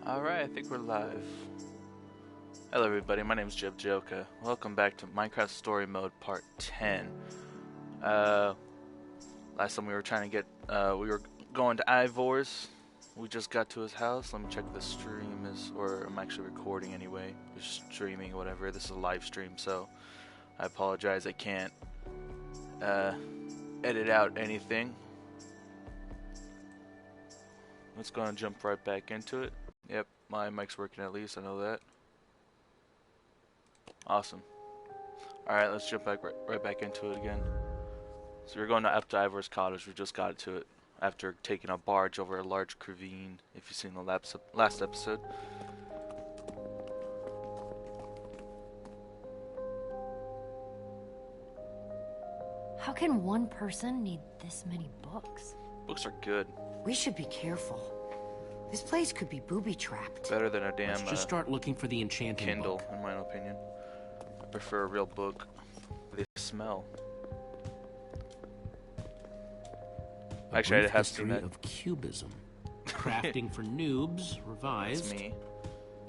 Alright, I think we're live. Hello everybody, my name is JebidiaStudios. Welcome back to Minecraft Story Mode Part 10. Last time we were trying to get, we were going to Ivor's. We just got to his house. Let me check if the stream is, or I'm actually recording anyway. Just streaming or whatever. This is a live stream, so I apologize. I can't, edit out anything. Let's go and jump right back into it. Yep, my mic's working at least, I know that. Awesome. Alright, let's jump back right back into it again. So we're going up to Ivor's cottage. We just got to it after taking a barge over a large ravine, if you've seen the last episode. How can one person need this many books? Books are good. We should be careful. This place could be booby-trapped. Better than a damn Let's just start looking for the enchanting Kindle, book. in my opinion. I prefer a real book. They smell. Actually, I have seen that. Of Cubism. Crafting for Noobs, revised. That's me.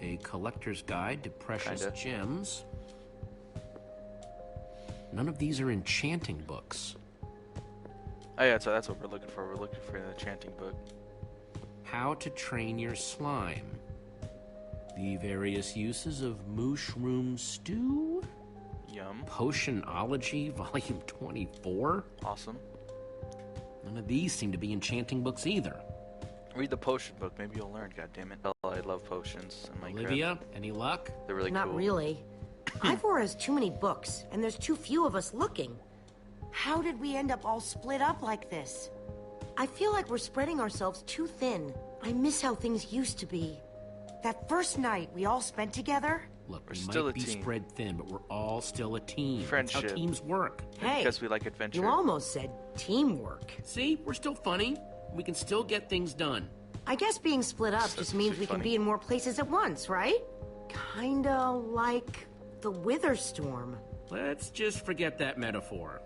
A collector's guide to precious Kinda. gems. None of these are enchanting books. Oh yeah, so that's what we're looking for. We're looking for an enchanting book. How to train your slime. The various uses of mushroom stew. Yum. Potionology, volume 24. Awesome. None of these seem to be enchanting books either. Read the potion book. Maybe you'll learn. God damn it! I love potions in Minecraft. Olivia, any luck? They're really Not cool. really. Ivor has too many books, and there's too few of us looking. How did we end up all split up like this? I feel like we're spreading ourselves too thin. I miss how things used to be. That first night we all spent together. Look, We're we still might a be team. spread thin, but we're all still a team. Friendship. That's how teams work. Hey, Because we like adventure. you almost said teamwork. See, we're still funny. We can still get things done. I guess being split up That's just means actually we can funny. be in more places at once, right? Kinda like the Wither Storm. Let's just forget that metaphor.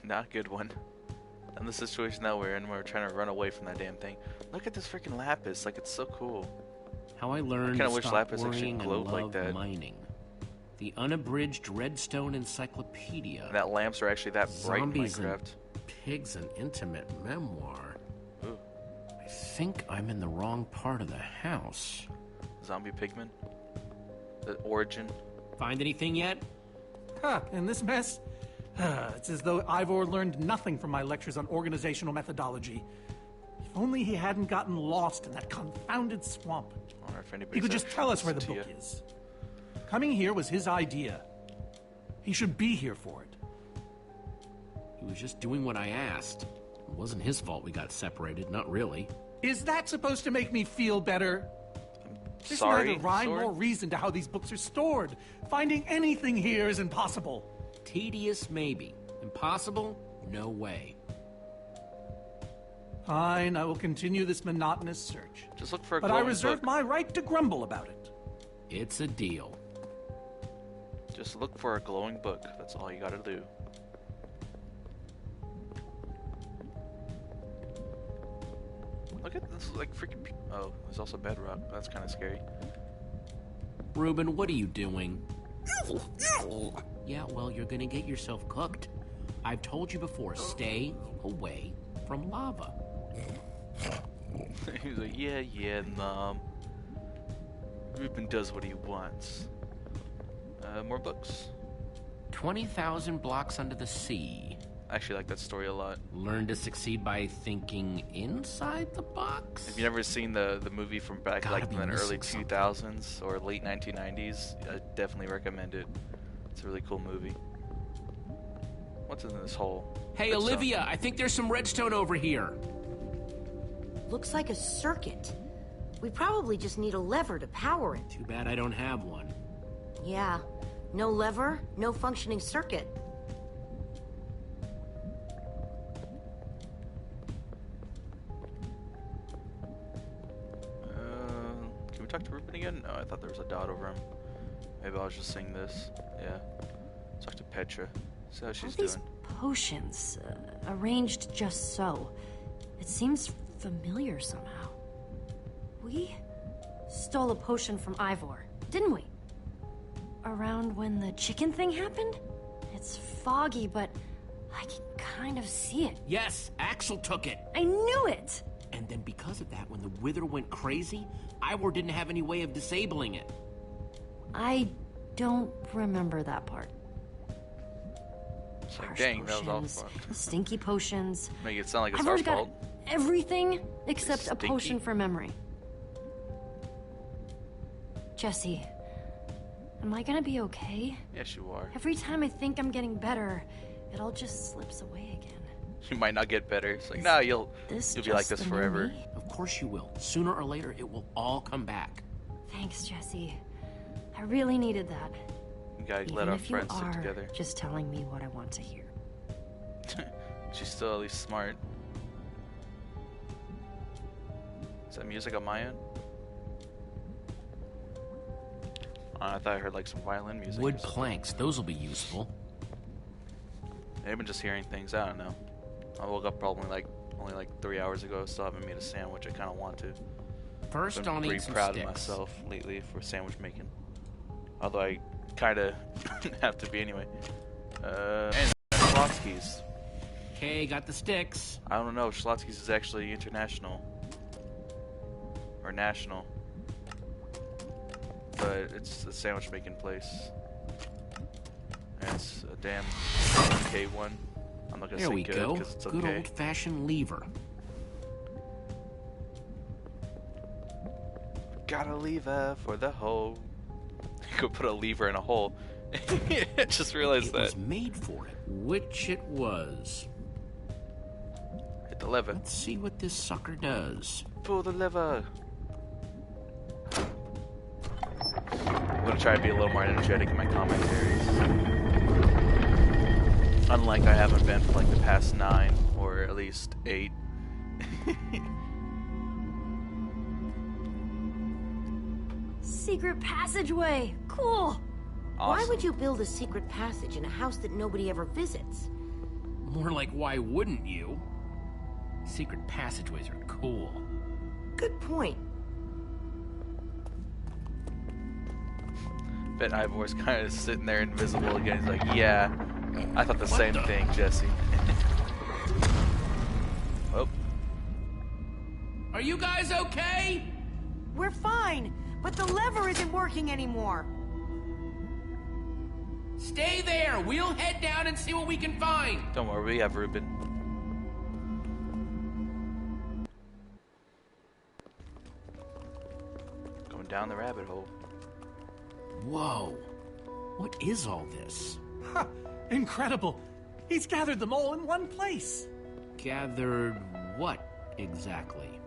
Not a good one. And the situation that we're in, we're trying to run away from that damn thing. Look at this freaking lapis. Like, it's so cool. How I learned kinda to wish stop Lapis actually worrying and glowed like love that. mining. The unabridged Redstone Encyclopedia. And that lamps are actually that bright in Zombies Minecraft. and Pigs, an intimate memoir. Ooh. I think I'm in the wrong part of the house. Zombie pigmen. The origin. Find anything yet? Huh, in this mess? It's as though Ivor learned nothing from my lectures on organizational methodology. If only he hadn't gotten lost in that confounded swamp. I wonder if He anybody's could just actually tell us where the listened book to you. is. Coming here was his idea. He should be here for it. He was just doing what I asked. It wasn't his fault we got separated, not really. Is that supposed to make me feel better? There's Sorry, neither rhyme Sword? nor reason to how these books are stored. Finding anything here is impossible. Tedious, maybe. Impossible? No way. Fine, I will continue this monotonous search. Just look for a But I glowing reserve book. my right to grumble about it. It's a deal. Just look for a glowing book. That's all you gotta do. Look at this, like freaking. Oh, there's also bedrock. That's kind of scary. Reuben, what are you doing? Yeah, well, you're gonna get yourself cooked. I've told you before, stay away from lava. He was like, yeah, Mom. Ruben does what he wants. More books. 20,000 blocks under the sea. I actually like that story a lot. Learn to succeed by thinking inside the box? Have you never seen the movie from back Gotta like be in the early missing 2000s or late 1990s? I definitely recommend it. It's a really cool movie. What's in this hole? Hey, Redstone. Olivia, I think there's some redstone over here. Looks like a circuit. We probably just need a lever to power it. Too bad I don't have one. Yeah, no lever, no functioning circuit. Can we talk to Ruben again? No, I thought there was a dot over him. Maybe I was just seeing this. Yeah. Talk to Petra. See how she's All these doing. potions, arranged just so. It seems familiar somehow. We stole a potion from Ivor, didn't we? Around when the chicken thing happened? It's foggy, but I can kind of see it. Yes, Axel took it. I knew it! And then because of that, when the Wither went crazy, Ivor didn't have any way of disabling it. I don't remember that part. It's like, Harsh dang, that was all potions, fun. stinky potions. Make it sound like it's Ivor's our got fault. everything except a Stinky. potion for memory. Jesse, am I gonna be okay? Yes, you are. Every time I think I'm getting better, it all just slips away again. You might not get better. It's like, nah, you'll be like just this the new forever. me? Of course you will. Sooner or later, it will all come back. Thanks, Jesse. I really needed that. You gotta Even let our if you friends stick are together. just telling me what I want to hear. She's still at least smart. Is that music on my end? I thought I heard like some violin music. Wood or something. planks, those will be useful. Maybe I'm just hearing things. I don't know. I woke up probably only like 3 hours ago. Still haven't made a sandwich. I kind of want to. First, Been I'll pretty need some proud sticks. of myself lately for sandwich making. Although I kind of have to be anyway. And Schlotsky's. Okay, got the sticks. I don't know if Schlotsky's is actually international or national, but it's a sandwich making place. And it's a damn okay one. I'm not gonna There say we good go. because it's Good okay. old-fashioned lever. Got a lever for the hole. You could put a lever in a hole. Just realized It that. was made for it, which it was. Hit the lever. Let's see what this sucker does. Pull the lever. I'm gonna try to be a little more energetic in my commentaries. Unlike I haven't been for like the past 9 or at least 8. Secret passageway! Cool! Why Awesome. would you build a secret passage in a house that nobody ever visits? More like, why wouldn't you? Secret passageways are cool. Good point. Bet Ivor's kind of sitting there invisible again. He's like, yeah, I thought the What same the- thing, Jesse. Oh, Are you guys okay? We're fine, but the lever isn't working anymore. Stay there. We'll head down and see what we can find. don't worry, we have Ruben. Going down the rabbit hole. Whoa. What is all this? Ha! Incredible! He's gathered them all in one place. Gathered what exactly?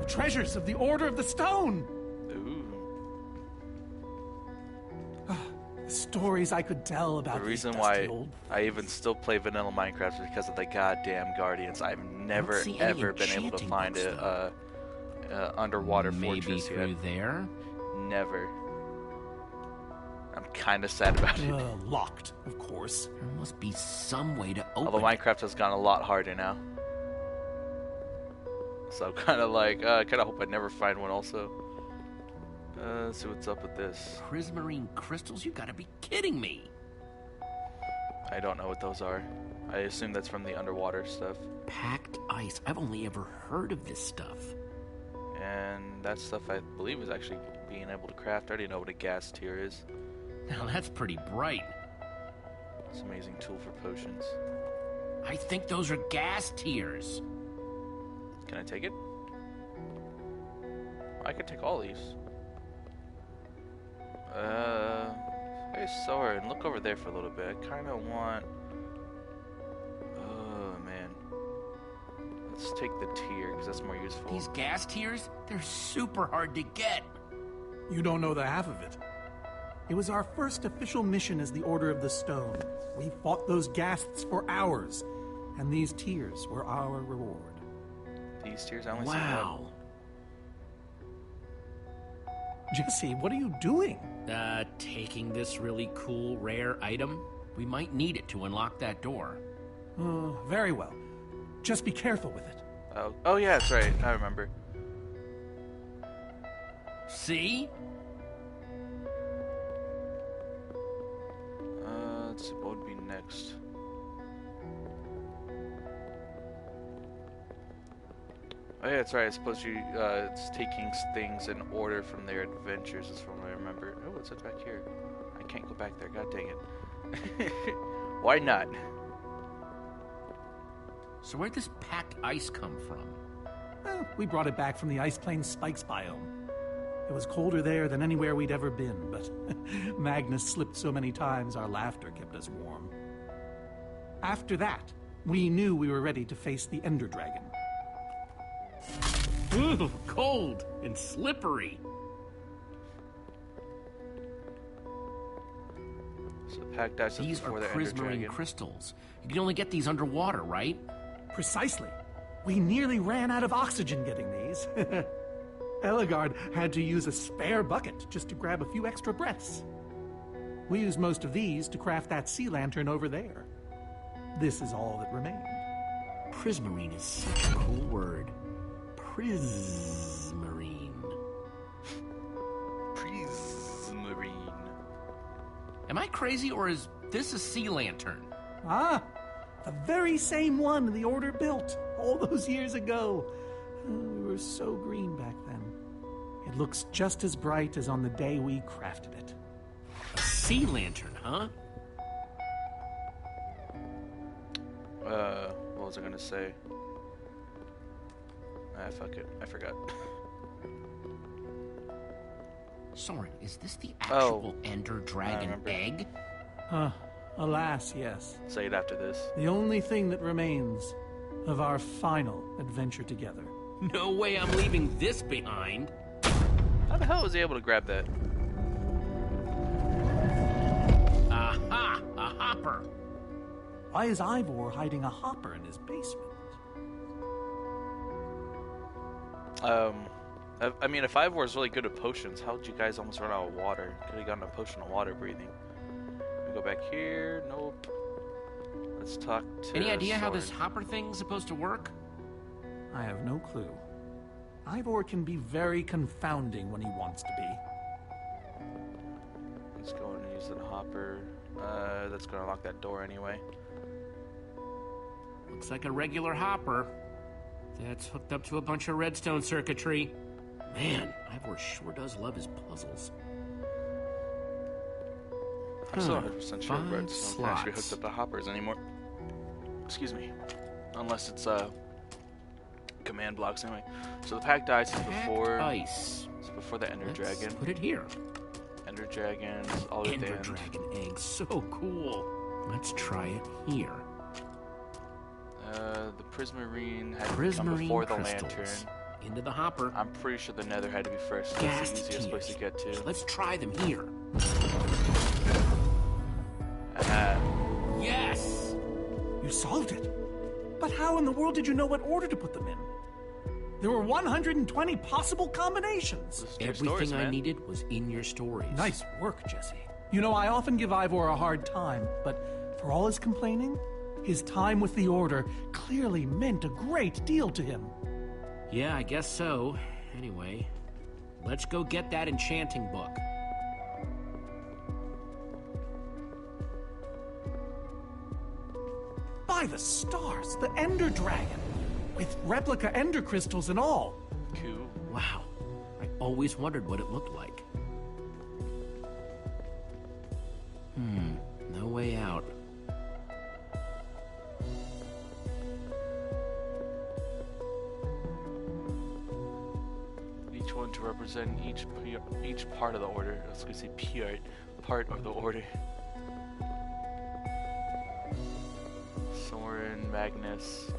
The treasures of the Order of the Stone. Ooh. The stories I could tell about The these reason dusty why old... I even still play vanilla Minecraft is because of the goddamn Guardians. I've never see any ever been able to enchanting find books, a underwater Maybe fortress through yet. there? Never. I'm kind of sad about it. Locked, of course. There must be some way to open Although it. Minecraft has gone a lot harder now. So I'm kind of like, kind of hope I never find one also. Let's see what's up with this. Prismarine crystals? You gotta be kidding me. I don't know what those are. I assume that's from the underwater stuff. Packed ice. I've only ever heard of this stuff. And that stuff I believe is actually being able to craft. I already know what a gas tier is. Now that's pretty bright. It's an amazing tool for potions. I think those are gas tiers. Can I take it? I could take all these. Hey, Soren, look over there for a little bit. I kind of want... Oh, man. Let's take the tier, because that's more useful. These gas tiers, they're super hard to get. You don't know the half of it. It was our first official mission as the Order of the Stone. We fought those ghasts for hours, and these tears were our reward. These tiers, I only see one. Wow. Jesse, what are you doing? Taking this really cool, rare item. We might need it to unlock that door. Very well. Just be careful with it. Oh yeah, that's right. I remember. See? Let's see, what would be next? Oh yeah, that's right. I suppose you it's taking things in order from their adventures, is from what I remember. Oh, what's that back here? I can't go back there. God dang it! Why not? So where'd this packed ice come from? Well, we brought it back from the Ice Plains Spikes biome. It was colder there than anywhere we'd ever been, but Magnus slipped so many times our laughter kept us warm. After that, we knew we were ready to face the Ender Dragon. Ooh, cold and slippery. So packed ice These are before the Ender prismarine Dragon. crystals. You can only get these underwater, right? Precisely. We nearly ran out of oxygen getting these. Eligard had to use a spare bucket just to grab a few extra breaths. We used most of these to craft that sea lantern over there. This is all that remained. Prismarine is such a cool word. Prismarine. Prismarine. Am I crazy, or is this a sea lantern? Ah, the very same one the Order built all those years ago. We were so green back then. It looks just as bright as on the day we crafted it. A sea lantern, huh? What was I gonna say? Ah, fuck it. I forgot. Soren, is this the actual Ender I Dragon remember. egg? Alas, yes. Say it after this. The only thing that remains of our final adventure together. No way I'm leaving this behind. How the hell was he able to grab that? Aha! A hopper! Why is Ivor hiding a hopper in his basement? I mean, if Ivor's really good at potions, how did you guys almost run out of water? Could have gotten a potion of water breathing. We go back here. Nope. Let's talk to. Any idea how Soren. this hopper thing's supposed to work? I have no clue. Ivor can be very confounding when he wants to be. Let's go and use the hopper. That's gonna lock that door anyway. Looks like a regular hopper. That's hooked up to a bunch of redstone circuitry. Man, Ivor sure does love his puzzles. I'm still 100% sure 5 redstone can't actually slots. hooked up to hoppers anymore. Excuse me. Unless it's command blocks anyway. So the packed ice is before. Ice. It's before the Ender Let's Dragon. put it here. Ender Dragons, all the way at the Ender end. Dragon egg, so cool. Let's try it here. The Prismarine had to come Prismarine before the crystals. lantern. Into the hopper. I'm pretty sure the Nether had to be first. That's Gas the easiest place to get to. Let's try them here. Yes! You solved it. But how in the world did you know what order to put them in? There were 120 possible combinations. Listen to your Everything stories, I man. needed was in your stories. Nice work, Jesse. You know, I often give Ivor a hard time, but for all his complaining, his time with the Order clearly meant a great deal to him. Yeah, I guess so. Anyway, let's go get that enchanting book. By the stars, the Ender Dragon, with replica Ender crystals and all. Cool. Wow, I always wondered what it looked like. No way out. Each one to represent each part of the order. I was going to say part of the order. Soren, Magnus,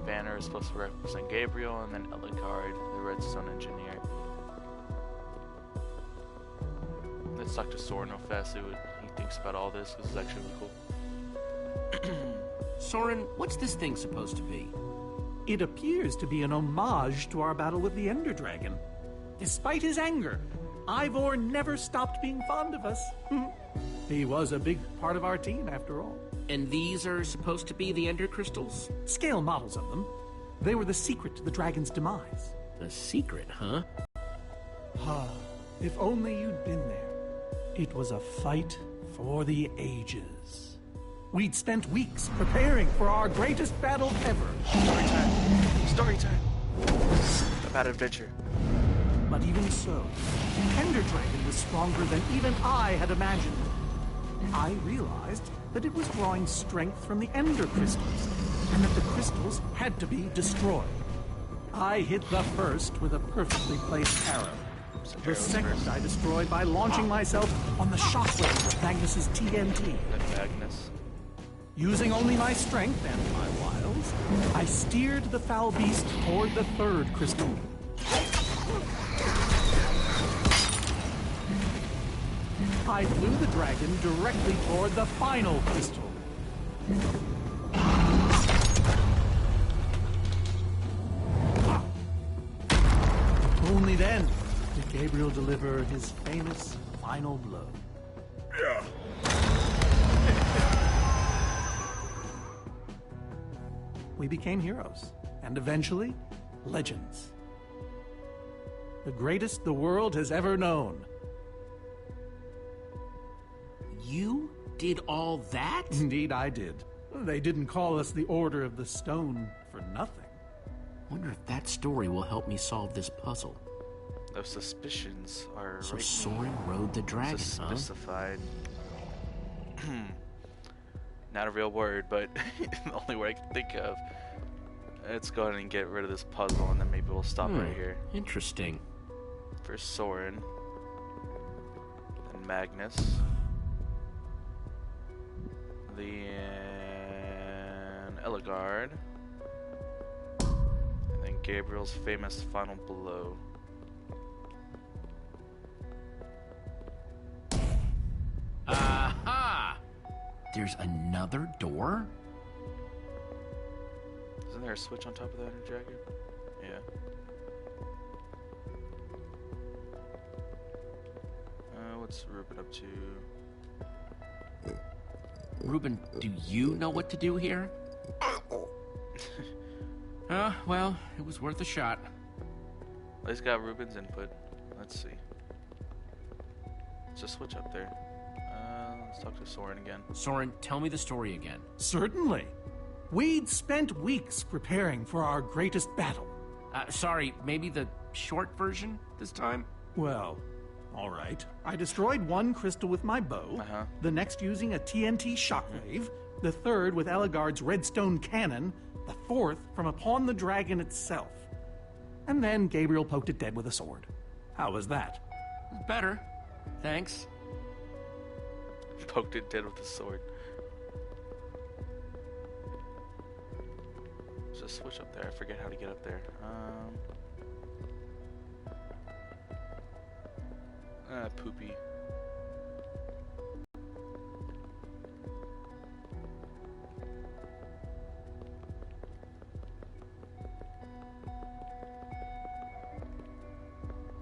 Banner is supposed to represent Gabriel, and then Eligard, the Redstone Engineer. Let's talk to Soren real fast, see what he thinks about all this, because it's actually really cool. Soren, what's this thing supposed to be? It appears to be an homage to our battle with the Ender Dragon. Despite his anger, Ivor never stopped being fond of us. He was a big part of our team, after all. And these are supposed to be the Ender crystals? Scale models of them. They were the secret to the dragon's demise. The secret, huh? If only you'd been there. It was a fight for the ages. We'd spent weeks preparing for our greatest battle ever. Story time. Story time. About adventure. But even so, the Ender Dragon was stronger than even I had imagined. I realized that it was drawing strength from the Ender crystals, and that the crystals had to be destroyed. I hit the first with a perfectly placed arrow. The second I destroyed by launching myself on the shockwave of Magnus's TNT. Magnus. Using only my strength and my wiles, I steered the foul beast toward the third crystal. I flew the dragon directly toward the final crystal. Only then did Gabriel deliver his famous final blow. We became heroes, and eventually, legends. The greatest the world has ever known. You did all that? Indeed, I did. They didn't call us the Order of the Stone for nothing. Wonder if that story will help me solve this puzzle. Those suspicions are So Soren rode the dragon, huh? specified. Not a real word, but the only word I can think of. Let's go ahead and get rid of this puzzle, and then maybe we'll stop right here. Interesting. First Soren, then Magnus, then Ellegaard, and then Gabriel's famous final blow. Aha! There's another door? Isn't there a switch on top of that Ender Dragon? Yeah. What's Ruben up to? Ruben, do you know what to do here? Well, it was worth a shot. Well, he's got Ruben's input. Let's see. There's a switch up there. Let's talk to Soren again. Soren, tell me the story again. Certainly. We'd spent weeks preparing for our greatest battle. Sorry, maybe the short version this time? Well, all right. I destroyed one crystal with my bow, the next using a TNT shockwave, the third with Ellegaard's redstone cannon, the fourth from upon the dragon itself. And then Gabriel poked it dead with a sword. How was that? Better. Thanks. Poked it dead with a sword. There's a switch up there. I forget how to get up there. Poopy.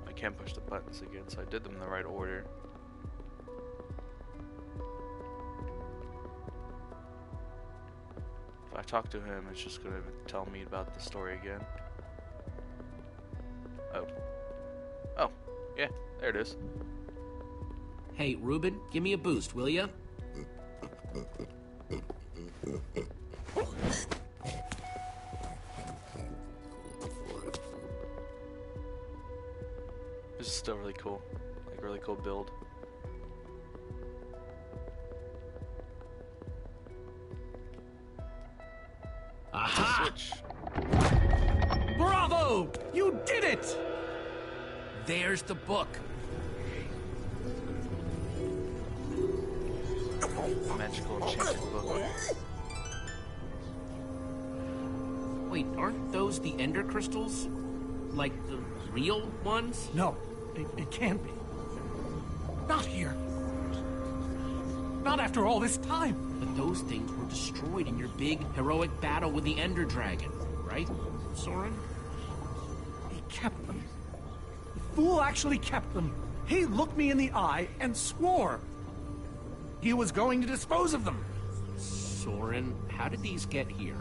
I can't push the buttons again, so I did them in the right order. If I talk to him, it's just gonna tell me about the story again. Oh, yeah, there it is. Hey, Ruben, give me a boost, will ya? This is still really cool. Like, really cool build. Aha! Switch. Bravo! You did it! There's the book. Magical enchanted book. Wait, aren't those the Ender crystals? Like the real ones? No, it can't be. Not here. Not after all this time. But those things were destroyed in your big, heroic battle with the Ender Dragon, right, Soren? He kept them. The fool actually kept them. He looked me in the eye and swore he was going to dispose of them. Soren, how did these get here?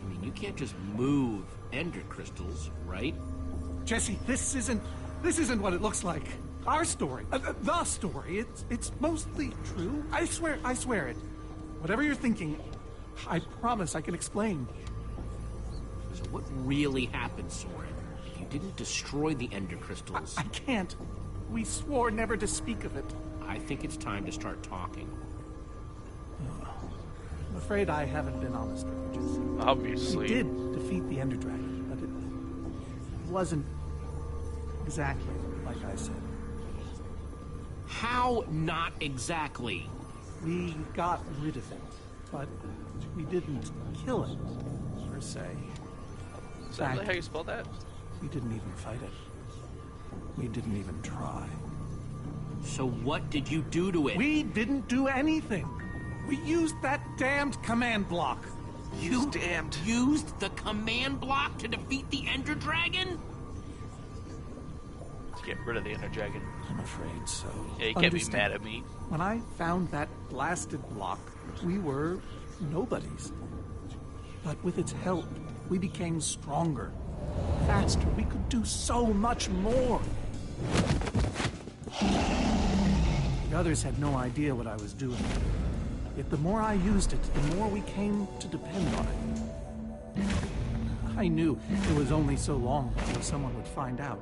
I mean, you can't just move Ender crystals, right? Jesse, this isn't This isn't what it looks like. Our story, the story, it's mostly true. I swear it. Whatever you're thinking, I promise I can explain. So what really happened, Soren? If you didn't destroy the Ender Crystals... I can't. We swore never to speak of it. I think it's time to start talking. I'm afraid I haven't been honest with you, Jesse. Obviously. We did defeat the Ender Dragon, but it wasn't exactly like I said. How not exactly? We got rid of it, but we didn't kill it, per se. Is that really how you spell that? We didn't even fight it. We didn't even try. So what did you do to it? We didn't do anything. We used that damned command block. You used the command block to defeat the Ender Dragon? To get rid of the Ender Dragon. I'm afraid so. Yeah, you can't be mad at me. When I found that blasted block, we were nobodies. But with its help, we became stronger, faster. We could do so much more. The others had no idea what I was doing. Yet the more I used it, the more we came to depend on it. I knew it was only so long before someone would find out.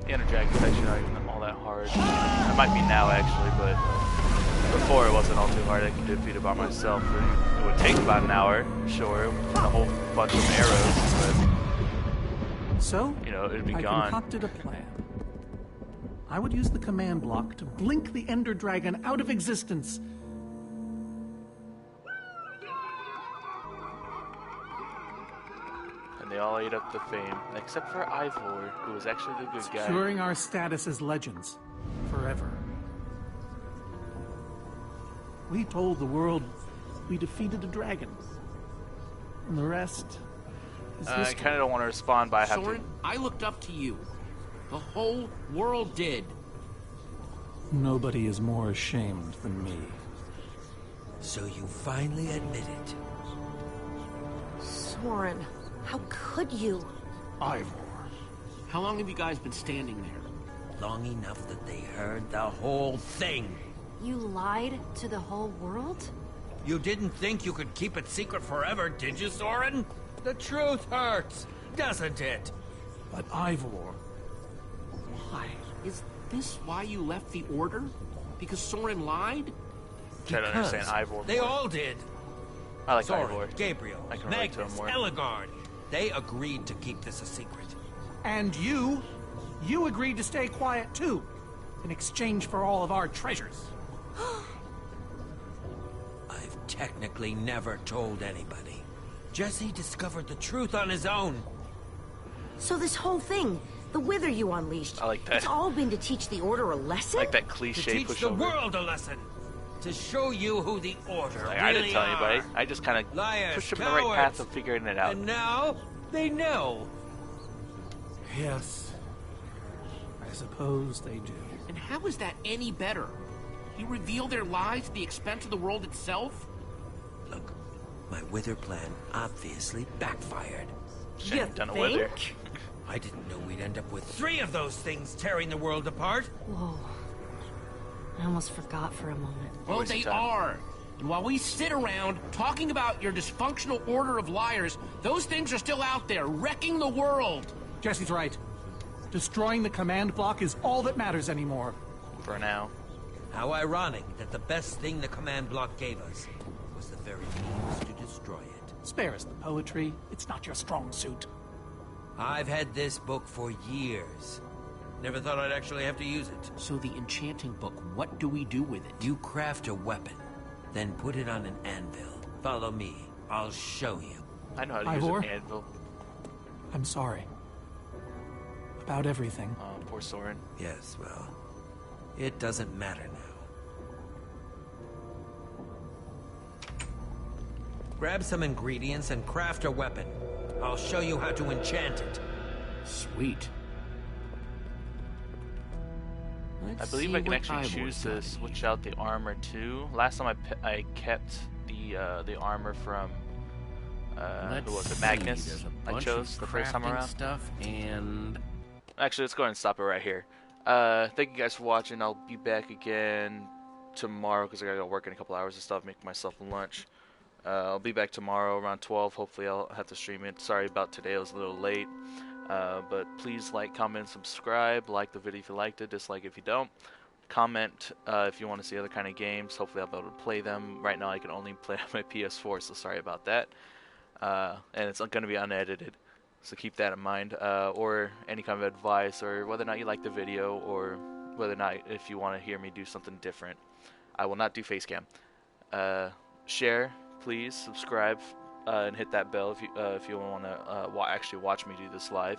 The Ender Dragon's actually not even all that hard. It might be now, actually, but before it wasn't all too hard. I could defeat it by myself. It would take about an hour, sure, with a whole bunch of arrows, but, So, you know, it'd be I gone. concocted a plan. I would use the command block to blink the Ender Dragon out of existence. And they all ate up the fame, except for Ivor, who was actually the good guy. Securing our status as legends forever. We told the world we defeated a dragon. And the rest is I history. kind of don't want to respond, but I have Soren, I looked up to you. The whole world did. Nobody is more ashamed than me. So you finally admit it. Soren, how could you? Ivor. How long have you guys been standing there? Long enough that they heard the whole thing. You lied to the whole world? You didn't think you could keep it secret forever, did you, Soren? The truth hurts, doesn't it? But Ivor, why? Is this why you left the Order? Because Soren lied? try to understand Because Ivor they more. all did. I like Soren, Ivor. Gabriel, I can relate to him Magnus, more. Ellegaard. They agreed to keep this a secret. And you agreed to stay quiet too, in exchange for all of our treasures. I've technically never told anybody. Jesse discovered the truth on his own. So this whole thing, the wither you unleashed, I like that. it's all been to teach the Order a lesson? I like that To cliche teach the pushover. world a lesson. To show you who the Order Like, really I didn't tell are. anybody. I just kind of Liars, pushed them in the right path cowards. of figuring it out. And now, they know. Yes. I suppose they do. And how is that any better? You reveal their lies at the expense of the world itself? Look, my wither plan obviously backfired. Shouldn't have done it think? with her. I didn't know we'd end up with 3 of those things tearing the world apart. Whoa. I almost forgot for a moment. Well, Waste of they time. are. And while we sit around talking about your dysfunctional order of liars, those things are still out there, wrecking the world. Jesse's right. Destroying the command block is all that matters anymore. For now. How ironic that the best thing the command block gave us was the very means to destroy it. Spare us the poetry. It's not your strong suit. I've had this book for years. Never thought I'd actually have to use it. So the enchanting book, what do we do with it? You craft a weapon, then put it on an anvil. Follow me. I'll show you. I know how to Ivor? use an anvil. I'm sorry. About everything. Oh, poor Soren. Yes, well, it doesn't matter now. Grab some ingredients and craft a weapon. I'll show you how to enchant it. Sweet. I believe I can actually choose to switch out the armor too. Last time I kept the armor from Let's who was it? see, Magnus. there's a I bunch chose of the first time crafting around. stuff, and Actually, let's go ahead and stop it right here. Thank you guys for watching. I'll be back again tomorrow because I gotta go work in a couple hours and stuff, make myself lunch. I'll be back tomorrow around 12. Hopefully, I'll have to stream it. Sorry about today; I was a little late. But please like, comment, subscribe. Like the video if you liked it. Dislike if you don't. Comment if you want to see other kind of games. Hopefully, I'll be able to play them. Right now, I can only play on my PS4, so sorry about that. And it's going to be unedited, so keep that in mind. Or any kind of advice, or whether or not you like the video, or whether or not if you want to hear me do something different. I will not do facecam. Share, please, subscribe, and hit that bell if you want to actually watch me do this live.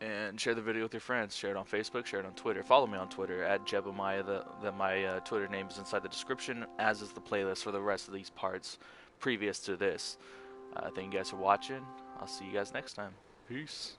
And share the video with your friends. Share it on Facebook, share it on Twitter. Follow me on Twitter at Jebediah. My Twitter name is inside the description, as is the playlist for the rest of these parts previous to this. Thank you guys for watching. I'll see you guys next time. Peace.